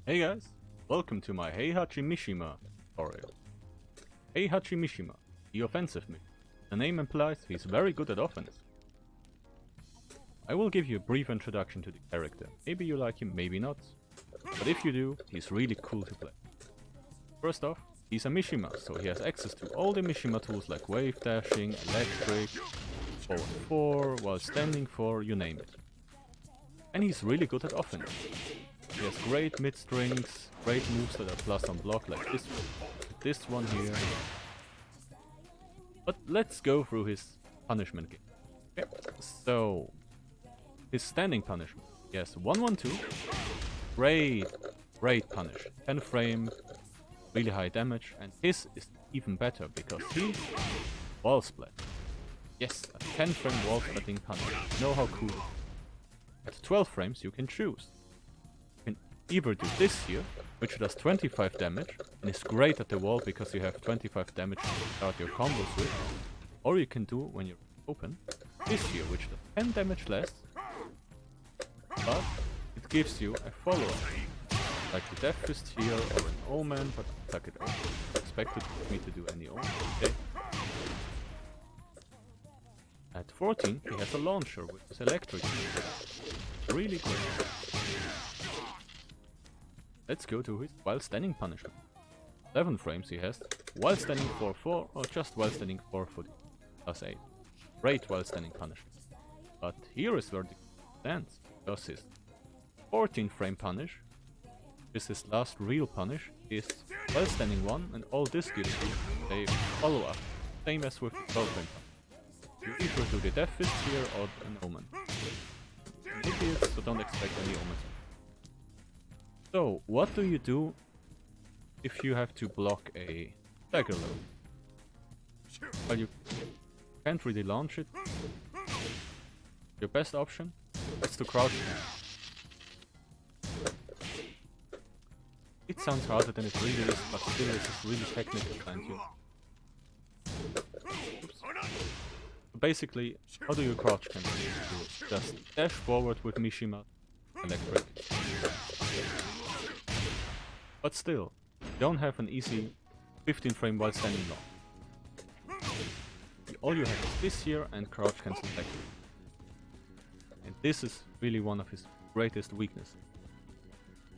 Hey guys, welcome to my Heihachi Mishima tutorial. Heihachi Mishima, the offensive mid. The name implies he's very good at offense. I will give you a brief introduction to the character. Maybe you like him, maybe not. But if you do, he's really cool to play. First off, he's a Mishima, so he has access to all the Mishima tools like wave dashing, electric, forward 4, while standing 4, you name it. And he's really good at offense. He has great mid strings, great moves that are plus on block like this one here. But let's go through his punishment game. Okay. So, his standing punishment. He has 1-1-2. Great punish. 10 frame, really high damage, and his is even better because he wall splat. Yes, a 10 frame wall splatting punish. You know how cool it is. At 12 frames you can choose. You can either do this here, which does 25 damage, and is great at the wall because you have 25 damage to start your combos with, or you can do, when you're open, this here, which does 10 damage less, but it gives you a follow-up, like the Death Fist here, or an Omen, but like it expected me to do any Omen, okay. At 14, he has a launcher with his electric. Really good. Let's go to his while standing punishment. 11 frames he has, while standing 4-4, or just while standing 4-4 plus 8. Great while standing punishment. But here is where the stands, because his 14 frame punish, which is his last real punish, is while standing 1, and all this gives you a follow up, same as with the 12 frame punish. You either do the Death Fist here or an Omen. Idiots, so don't expect any Omens. So, what do you do if you have to block a dagger low? Well, you can't really launch it. Your best option is to crouch. It sounds harder than it really is, but still it is really technical and you... Basically, how do you crouch cancel? You just dash forward with Mishima electric. But still, you don't have an easy 15 frame while standing long. All you have is this here and crouch cancel back. And this is really one of his greatest weaknesses.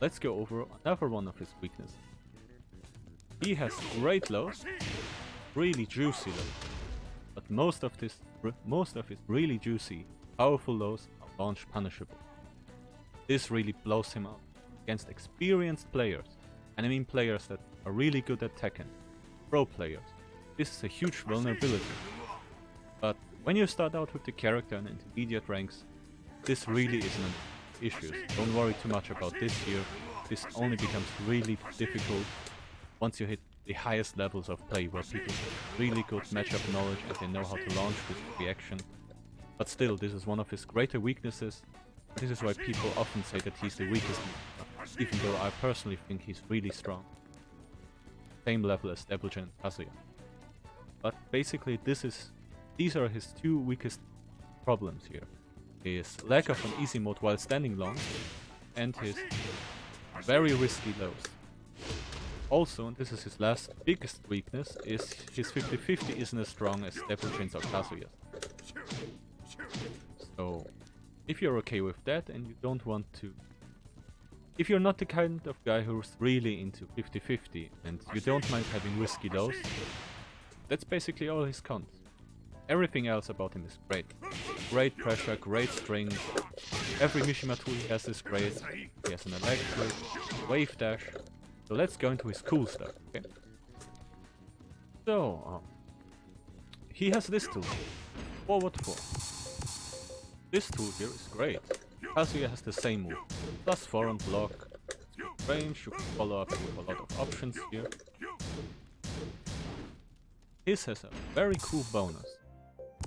Let's go over another one of his weaknesses. He has great lows, really juicy lows. But most of his really juicy, powerful lows are launch punishable. This really blows him out against experienced players, and I mean players that are really good at Tekken, pro players. This is a huge vulnerability. But when you start out with the character in intermediate ranks, this really isn't an issue. Don't worry too much about this here. This only becomes really difficult once you hit the highest levels of play, where people have really good matchup knowledge and they know how to launch with reaction. But still, this is one of his greater weaknesses. This is why people often say that he's the weakest, even though I personally think he's really strong. Same level as Devilgen and Kazuya. But basically these are his two weakest problems here. His lack of an easy mode while standing long, and his very risky lows. Also, and this is his last biggest weakness, is his 50-50 isn't as strong as Devilgen's or Kazuya's. So, if you're okay with that and you don't want to... If you're not the kind of guy who's really into 50-50 and you don't mind having risky lows, that's basically all his cons. Everything else about him is great. Great pressure, great string. Every Mishima tool he has is great. He has an electric, wave dash. So let's go into his cool stuff, okay? So, he has this tool, forward 4. This tool here is great. Kazuya has the same move, +4 on block, range, you can follow up with a lot of options here. His has a very cool bonus.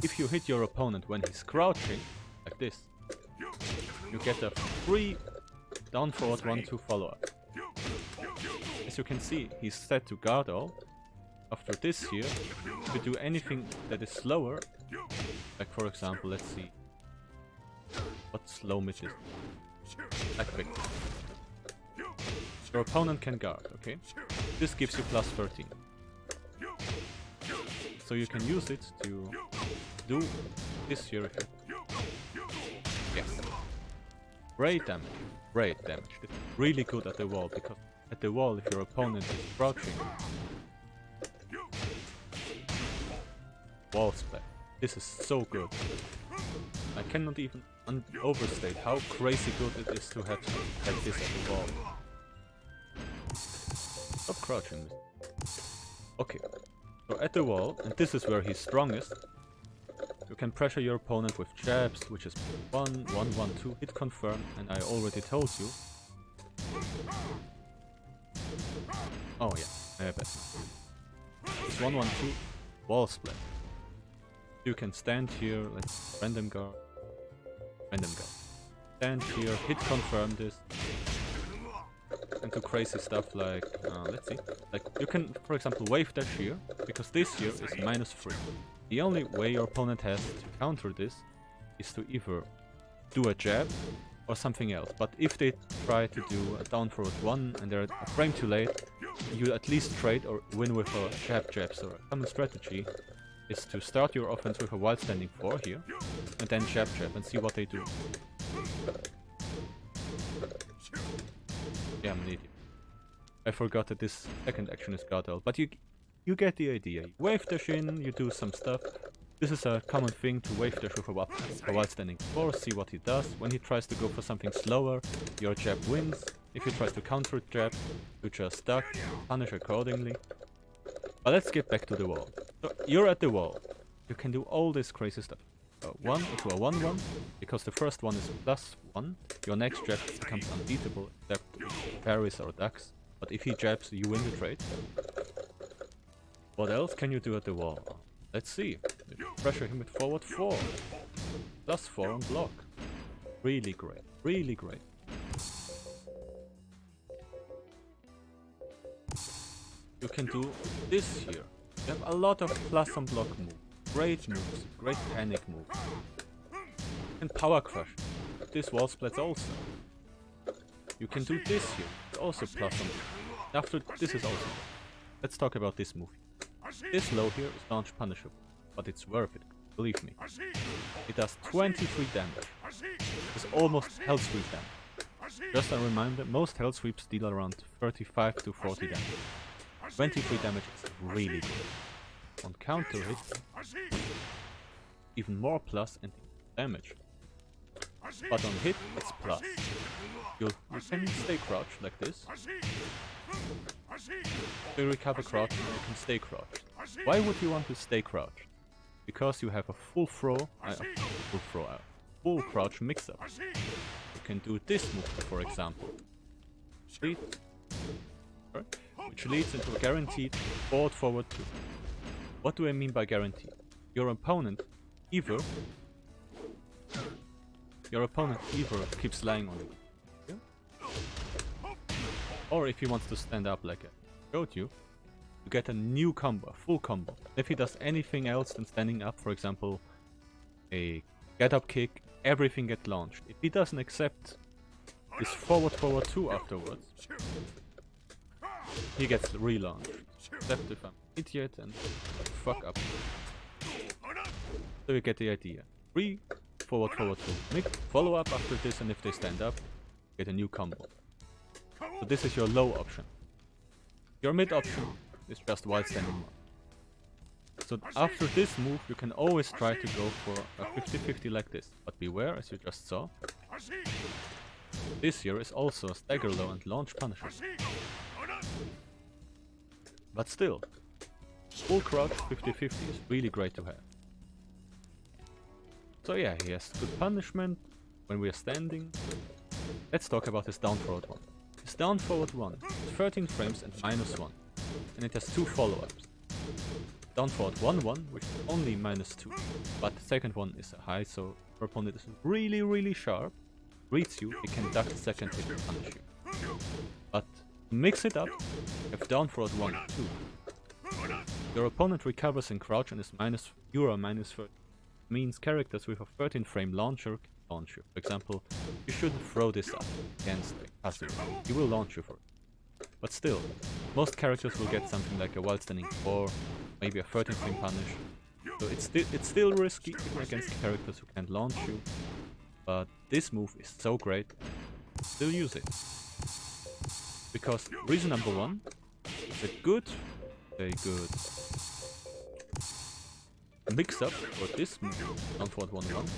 If you hit your opponent when he's crouching, like this, you get a free down forward 1-2 follow-up. As you can see, he's set to guard all. After this here, to do anything that is slower, like for example, let's see what slow mid is. Like Victor. your opponent can guard, okay? This gives you plus 13. So you can use it to do this here. Yes. Great damage. Great damage. It's really good at the wall, because at the wall, if your opponent is crouching, wall splat. This is so good. I cannot even overstate how crazy good it is to have this at the wall. Stop crouching. Okay. So at the wall, and this is where he's strongest, you can pressure your opponent with jabs, which is 1, 1, 1, 2, hit confirm, and I already told you. Oh yeah, I have it. It's 1, 1, 2, wall split. You can stand here, let's random guard. Stand here, hit confirm this. And do crazy stuff like, let's see. Like, you can, for example, wave dash here, because this here is -3. The only way your opponent has to counter this is to either do a jab or something else. But if they try to do a down forward 1 and they're a frame too late, you at least trade or win with a jab. So a common strategy is to start your offense with a wild standing 4 here, and then jab and see what they do. Yeah, I'm an idiot. I forgot that this second action is guard ult, but you get the idea. You wave dash in, you do some stuff. This is a common thing, to wave dash with a wild standing 4, see what he does. When he tries to go for something slower, your jab wins. If he tries to counter jab, you just duck, punish accordingly. But let's get back to the wall. So you're at the wall. You can do all this crazy stuff. 1 into a 1-1, because the first one is +1. Your next jab becomes unbeatable, except with parries or ducks. But if he jabs, you win the trade. What else can you do at the wall? Let's see. Pressure him with forward 4. +4 on block. Really great. Really great. You can do this here. You have a lot of plus on block moves. Great moves. Great panic moves. You can power crush. This wall splits also. You can do this here. It's also plus on block. After this is also. Let's talk about this move. This low here is launch punishable, but it's worth it, believe me. It does 23 damage. It's almost hell sweep damage. Just a reminder, most hell sweeps deal around 35 to 40 damage. 23 damage is really good. On counter hit, even more plus and damage. But on hit, it's plus. You can stay crouched like this. You recover crouch and you can stay crouched. Why would you want to stay crouched? Because you have a full crouch mix-up. You can do this move, for example. Which leads into a guaranteed forward 2. What do I mean by guaranteed? Your opponent either keeps lying on you, or if he wants to stand up like I showed you, you get a new combo, a full combo. If he does anything else than standing up, for example, a get up kick, everything gets launched. If he doesn't accept this forward 2 afterwards, he gets relaunched. Except if I'm an idiot and fuck up. So you get the idea. 3 forward 2. Make follow up after this, and if they stand up, get a new combo. So this is your low option. Your mid option is just wild standing 1. So after this move, you can always try to go for a 50-50 like this. But beware, as you just saw, this here is also a stagger low and launch punisher. But still, full crouch 50-50 is really great to have. So yeah, he has good punishment when we are standing. Let's talk about his down forward 1. His down forward 1 is 13 frames and -1. And it has 2 follow-ups. Down forward 1-1, which is only -2. But the second one is a high, so your opponent is really sharp. Reads you, he can duck the second hit and punish you. But to mix it up, you have down forward 1-2. Your opponent recovers in crouch and is -30. Means characters with a 13 frame launcher can launch you. For example, you shouldn't throw this up against a Cassan. He will launch you for it. But still, most characters will get something like a wild standing 4, maybe a 13 frame punish. So it's still risky even against characters who can't launch you. But this move is so great, still use it. Because reason number 1, it's a good mix up for this move, down forward 1-1.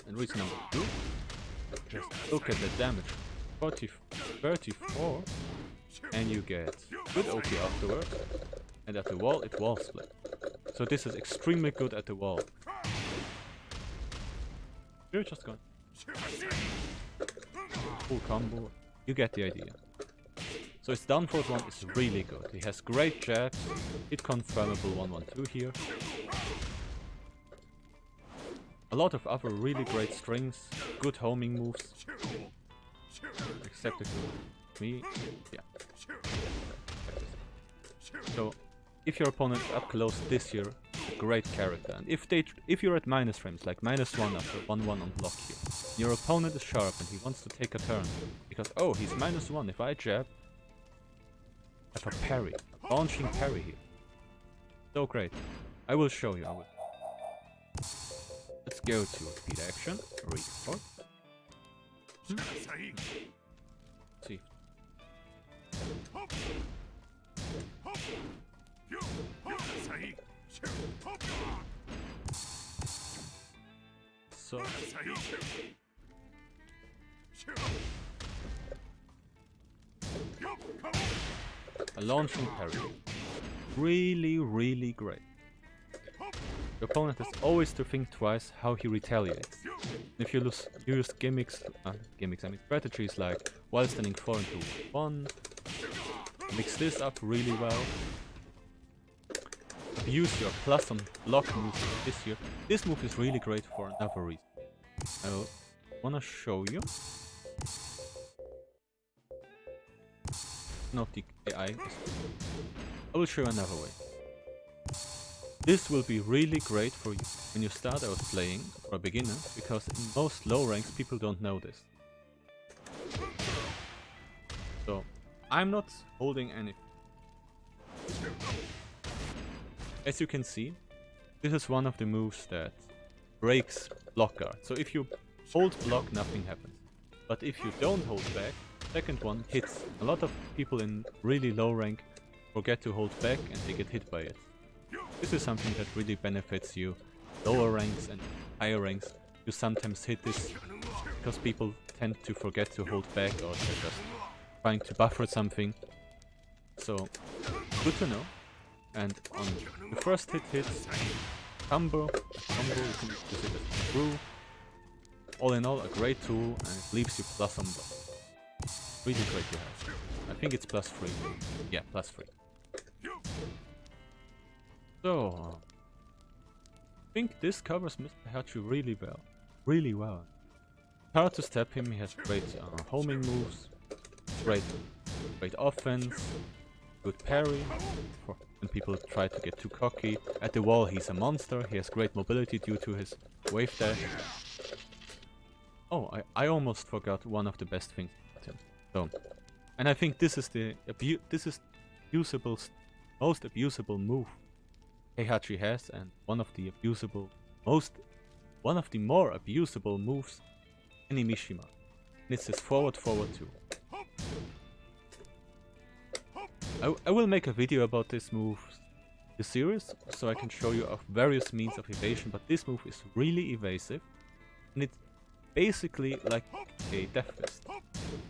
And reason number 2, just look at the damage. 34, and you get good OP afterwards, and at the wall it wall split. So this is extremely good at the wall. You're just gone. Full combo, you get the idea. So his down forward 1 is really good. He has great jabs, hit confirmable 1-1-2 here. A lot of other really great strings, good homing moves. Except me, yeah. So, if your opponent is up close this year, a great character. And if you're at minus frames, like -1 after 1-1 on block here, your opponent is sharp and he wants to take a turn, because oh, he's -1, if I jab, I have a parry, a launching parry here. So great. I will show you. Let's go to speed action, restart. See. So a launching parry. Really great. Your opponent has always to think twice how he retaliates. If you use gimmicks, I mean strategies like wild standing 4 into 1, mix this up really well. Use your plus on block moves this year. This move is really great for another reason. I wanna show you. Not the AI. I will show you another way. This will be really great for you when you start out playing for a beginner, because in most low ranks people don't know this. So, I'm not holding anything. As you can see, this is one of the moves that breaks block guard. So if you hold block, nothing happens. But if you don't hold back, second one hits. A lot of people in really low rank forget to hold back and they get hit by it. This is something that really benefits you. Lower ranks and higher ranks, you sometimes hit this because people tend to forget to hold back, or they're just trying to buffer something. So, good to know. And on the first hits, combo, you can use it as through. All in all, a great tool, and it leaves you plus on block. Really great to have. I think it's +3. Yeah, +3. So, I think this covers Mr. Heihachi really well. Hard to step him, he has great homing moves, great offense, good parry, for when people try to get too cocky. At the wall he's a monster, he has great mobility due to his wave dash. Oh, I almost forgot one of the best things about him. So, and I think this is the most abusable move Heihachi has, and one of the more abusable moves any Mishima. And it's his forward 2. I will make a video about this move, this series, so I can show you of various means of evasion, but this move is really evasive, and it's basically like a death fist,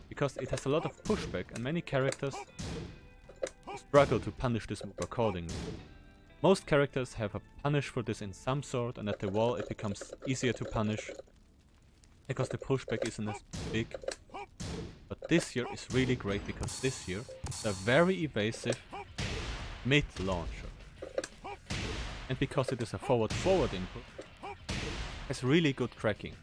because it has a lot of pushback, and many characters struggle to punish this move accordingly. Most characters have a punish for this in some sort, and at the wall it becomes easier to punish, because the pushback isn't as big. But this year is really great, because this year is a very evasive mid launcher. And because it is a forward input, it has really good tracking.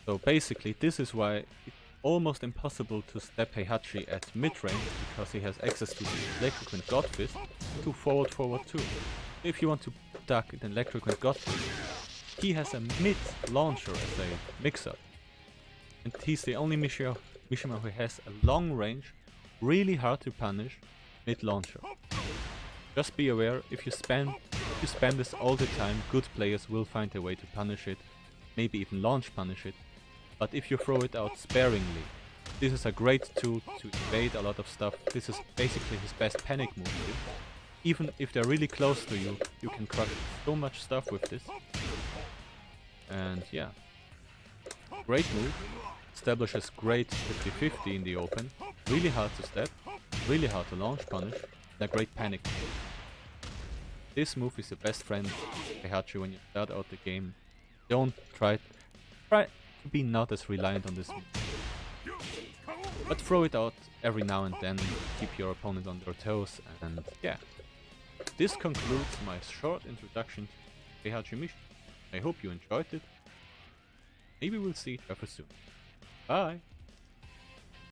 So basically this is why it's almost impossible to step Heihachi at mid-range, because he has access to the Electric Wind God Fist to forward 2. If you want to duck the Electric Wind God Fist, he has a mid launcher as a mix-up. And he's the only Mishima who has a long range, really hard to punish mid-launcher. Just be aware, if you spam this all the time, good players will find a way to punish it, maybe even launch punish it, but if you throw it out sparingly, this is a great tool to evade a lot of stuff. This is basically his best panic move. Even if they're really close to you, you can crush so much stuff with this. And yeah, great move, establishes great 50-50 in the open, really hard to step, really hard to launch punish, and a great panic move. This move is the best friend of Heihachi when you start out the game. Don't try to be not as reliant on this move. But throw it out every now and then, keep your opponent on their toes, and yeah. This concludes my short introduction to Heihachi Mission. I hope you enjoyed it. Maybe we'll see each other soon. Bye!